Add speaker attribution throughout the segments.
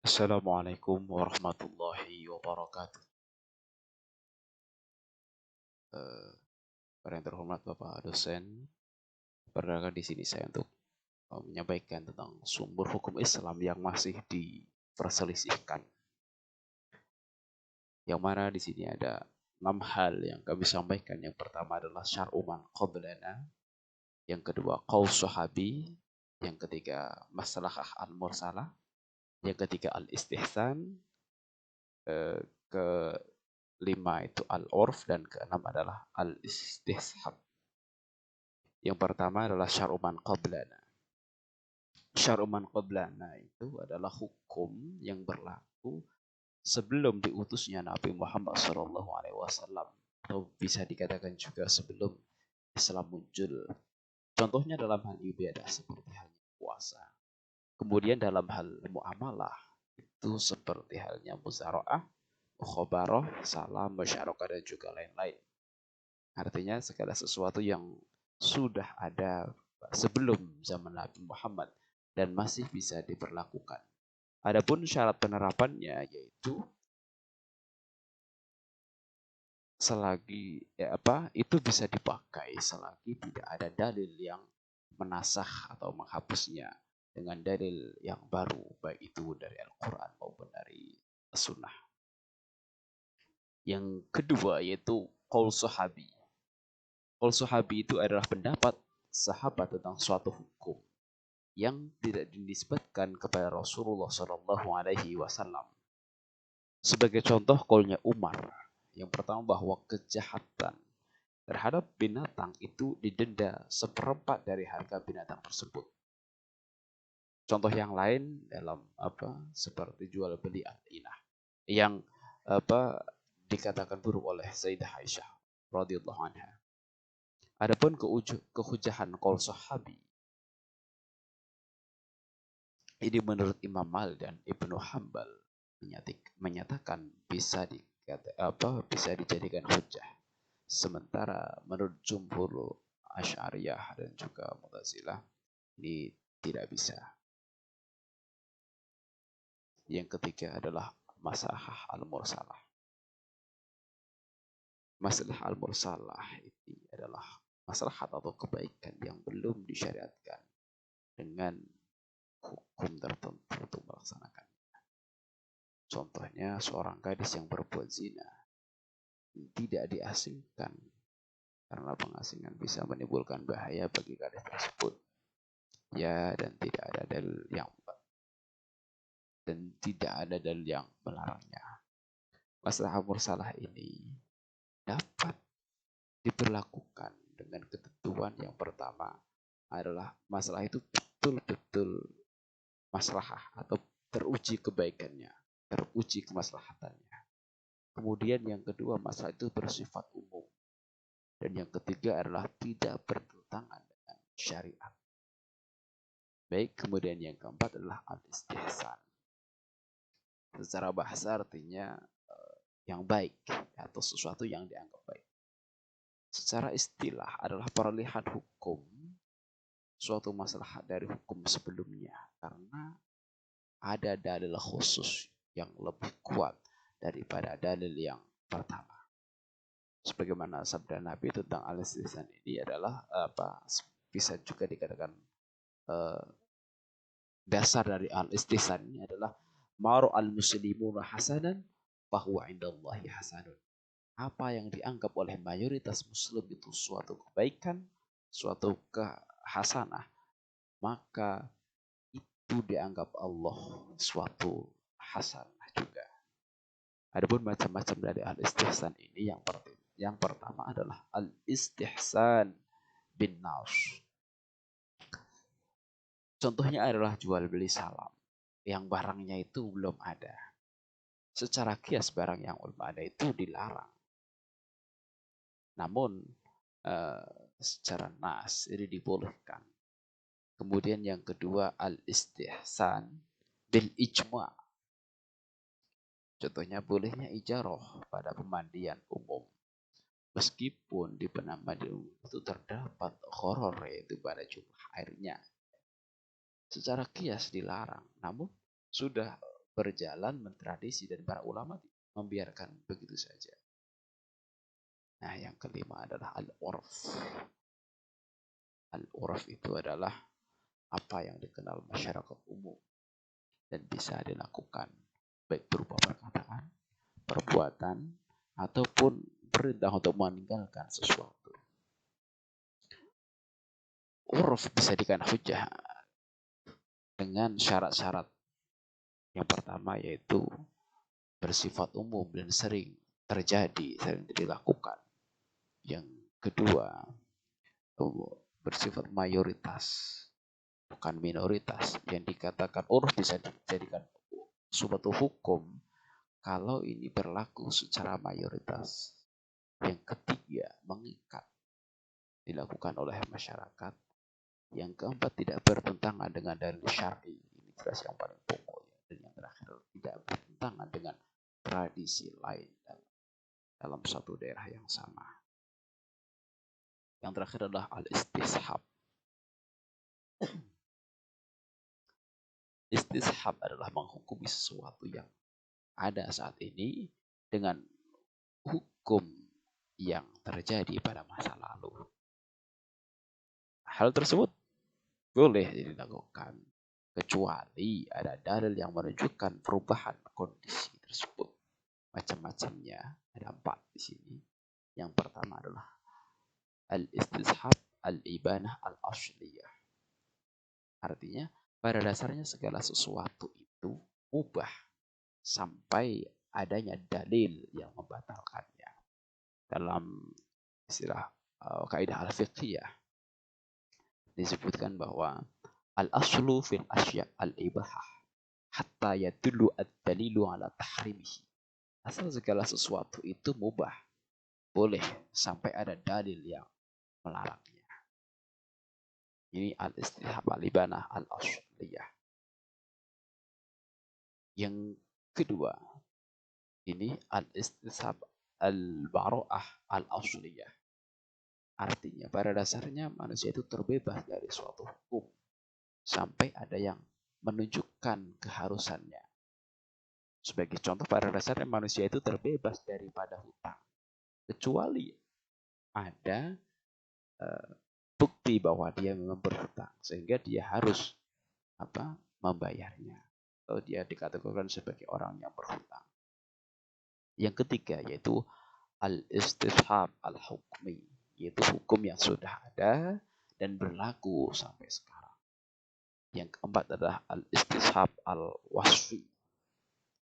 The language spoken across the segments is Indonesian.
Speaker 1: Assalamualaikum warahmatullahi wabarakatuh. Eh, Para yang terhormat Bapak dosen, perkenalkan di sini saya untuk menyampaikan tentang sumber hukum Islam yang masih diperselisihkan. Yang mana di sini ada 6 hal yang kami sampaikan. Yang pertama adalah syar'u man qablana, yang kedua qaul sahabi, yang ketiga maslahah al-mursalah, yang ketiga al-istihsan, kelima itu al-urf, dan keenam adalah al-istishab. Yang pertama adalah syar'uman qablana. Syar'uman qablana itu adalah hukum yang berlaku sebelum diutusnya Nabi Muhammad SAW, atau bisa dikatakan juga sebelum Islam muncul. Contohnya dalam hal ibadah seperti halnya puasa. Kemudian dalam hal muamalah itu seperti halnya muzara'ah, mukhabarah, salam, musyarakah, dan juga lain-lain. Artinya segala sesuatu yang sudah ada sebelum zaman Nabi Muhammad dan masih bisa diberlakukan. Adapun syarat penerapannya yaitu selagi itu bisa dipakai selagi tidak ada dalil yang menasakh atau menghapusnya dengan dalil yang baru, baik itu dari Al-Quran maupun dari Sunnah. Yang kedua yaitu qaul sahabi. Qaul sahabi itu adalah pendapat sahabat tentang suatu hukum yang tidak dinisbatkan kepada Rasulullah SAW. Sebagai contoh qaulnya Umar, yang pertama bahwa kejahatan terhadap binatang itu didenda seperempat dari harga binatang tersebut. Contoh yang lain dalam seperti jual beli al-inah yang dikatakan buruk oleh Sayyidah Aisyah radhiyallahu anha. Adapun kehujahan qaul sahabi ini menurut Imam Malik dan Ibnu Hambal menyatakan bisa dijadikan hujah. Sementara menurut jumhur Asy'ariyah dan juga Mu'tazilah ini tidak bisa. Yang ketiga adalah maslahah al-mursalah. Maslahah al-mursalah ini adalah maslahat atau kebaikan yang belum disyariatkan dengan hukum tertentu untuk melaksanakannya. Contohnya seorang gadis yang berbuat zina tidak diasingkan karena pengasingan bisa menimbulkan bahaya bagi gadis tersebut. Ya, dan tidak ada dalil yang melarangnya. Maslahah mursalah ini dapat diberlakukan dengan ketentuan yang pertama adalah masalah itu betul-betul maslahah atau teruji kebaikannya, teruji kemaslahatannya. Kemudian yang kedua, masalah itu bersifat umum. Dan yang ketiga adalah tidak bertentangan dengan syariat. Baik, kemudian yang keempat adalah al-istihsan. Secara bahasa artinya yang baik atau sesuatu yang dianggap baik. Secara istilah adalah perolehan hukum suatu masalah dari hukum sebelumnya karena ada dalil khusus yang lebih kuat daripada dalil yang pertama. Sebagaimana sabda Nabi tentang al-istihsan ini adalah bisa juga dikatakan dasar dari al-istihsan ini adalah maru al-muslimuna hasanan bahwa indallahi hasanun. Apa yang dianggap oleh mayoritas muslim itu suatu kebaikan, suatu kehasanah, maka itu dianggap Allah suatu hasanah juga. Adapun macam-macam dari al-istihsan ini yang pertama adalah al-istihsan bin nas. Contohnya adalah jual beli salam yang barangnya itu belum ada. Secara kias barang yang belum ada itu dilarang. Namun secara nas ini dibolehkan. Kemudian yang kedua al-istihsan bil ijma'. Contohnya bolehnya ijarah pada pemandian umum. Meskipun di pemandian umum itu terdapat gharar yaitu pada jumlah airnya. Secara kias dilarang. Namun sudah berjalan mentradisi dan para ulama membiarkan begitu saja. Nah, yang kelima adalah al-urf. Al-urf itu adalah apa yang dikenal masyarakat umum dan bisa dilakukan baik berupa perkataan, perbuatan, ataupun perintah untuk meninggalkan sesuatu. Urf bisa dikatakan hujjah dengan syarat-syarat. Yang pertama yaitu bersifat umum dan sering terjadi, sering dilakukan. Yang kedua, bersifat mayoritas, bukan minoritas. Yang dikatakan urf bisa dijadikan suatu hukum kalau ini berlaku secara mayoritas. Yang ketiga, mengikat, dilakukan oleh masyarakat. Yang keempat, tidak bertentangan dengan dalil syar'i. Ini jelas yang paling pokok. Dan yang terakhir, tidak bertentangan dengan tradisi lain dalam satu daerah yang sama. Yang terakhir adalah al-istishab. Istishab adalah menghukumi sesuatu yang ada saat ini dengan hukum yang terjadi pada masa lalu. Hal tersebut boleh dilakukan kecuali ada dalil yang menunjukkan perubahan kondisi tersebut. Macam-macamnya, ada 4 di sini. Yang pertama adalah al-istishab al-ibanah al-asliyah. Artinya pada dasarnya segala sesuatu itu mubah sampai adanya dalil yang membatalkannya. Dalam istilah kaidah al-fiqhiyah disebutkan bahwa al-aslu fil asya' al-ibahah hatta yadullu ad-dalilu ala tahrimihi. Asal segala sesuatu itu mubah, boleh sampai ada dalil yang melarangnya. Ini al-istihab al-ibanah al-asliyah. Yang kedua, ini al-istihab al-bara'ah al-asliyah. Artinya pada dasarnya manusia itu terbebas dari suatu hukum sampai ada yang menunjukkan keharusannya. Sebagai contoh, pada dasarnya manusia itu terbebas daripada hutang. Kecuali ada bukti bahwa dia memang berhutang. Sehingga dia harus membayarnya. Atau dia dikategorikan sebagai orang yang berhutang. Yang ketiga yaitu al-istishab al-hukmi. Yaitu hukum yang sudah ada dan berlaku sampai sekarang. Yang keempat adalah al-istishab al-wasfi.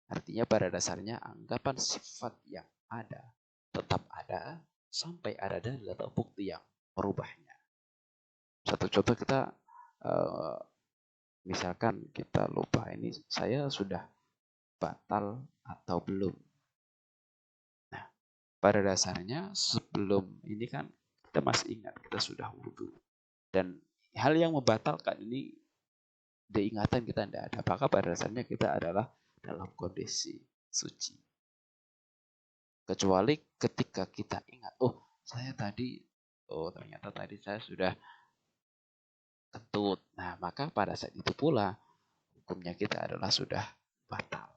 Speaker 1: Artinya pada dasarnya anggapan sifat yang ada tetap ada sampai ada dalil atau bukti yang merubahnya. Satu contoh kita, misalkan kita lupa ini saya sudah batal atau belum. Nah, pada dasarnya sebelum ini kan kita masih ingat kita sudah wudhu. Dan hal yang membatalkan ini diingatan kita tidak ada. Maka pada dasarnya kita adalah dalam kondisi suci. Kecuali ketika kita ingat, ternyata tadi saya sudah kentut. Nah, maka pada saat itu pula hukumnya kita adalah sudah batal.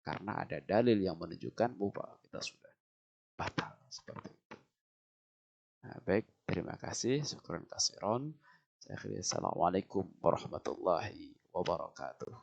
Speaker 1: Karena ada dalil yang menunjukkan bahwa kita sudah batal. Seperti itu. Nah, baik, terima kasih. Syukran kasiron. Assalamualaikum warahmatullahi wabarakatuh.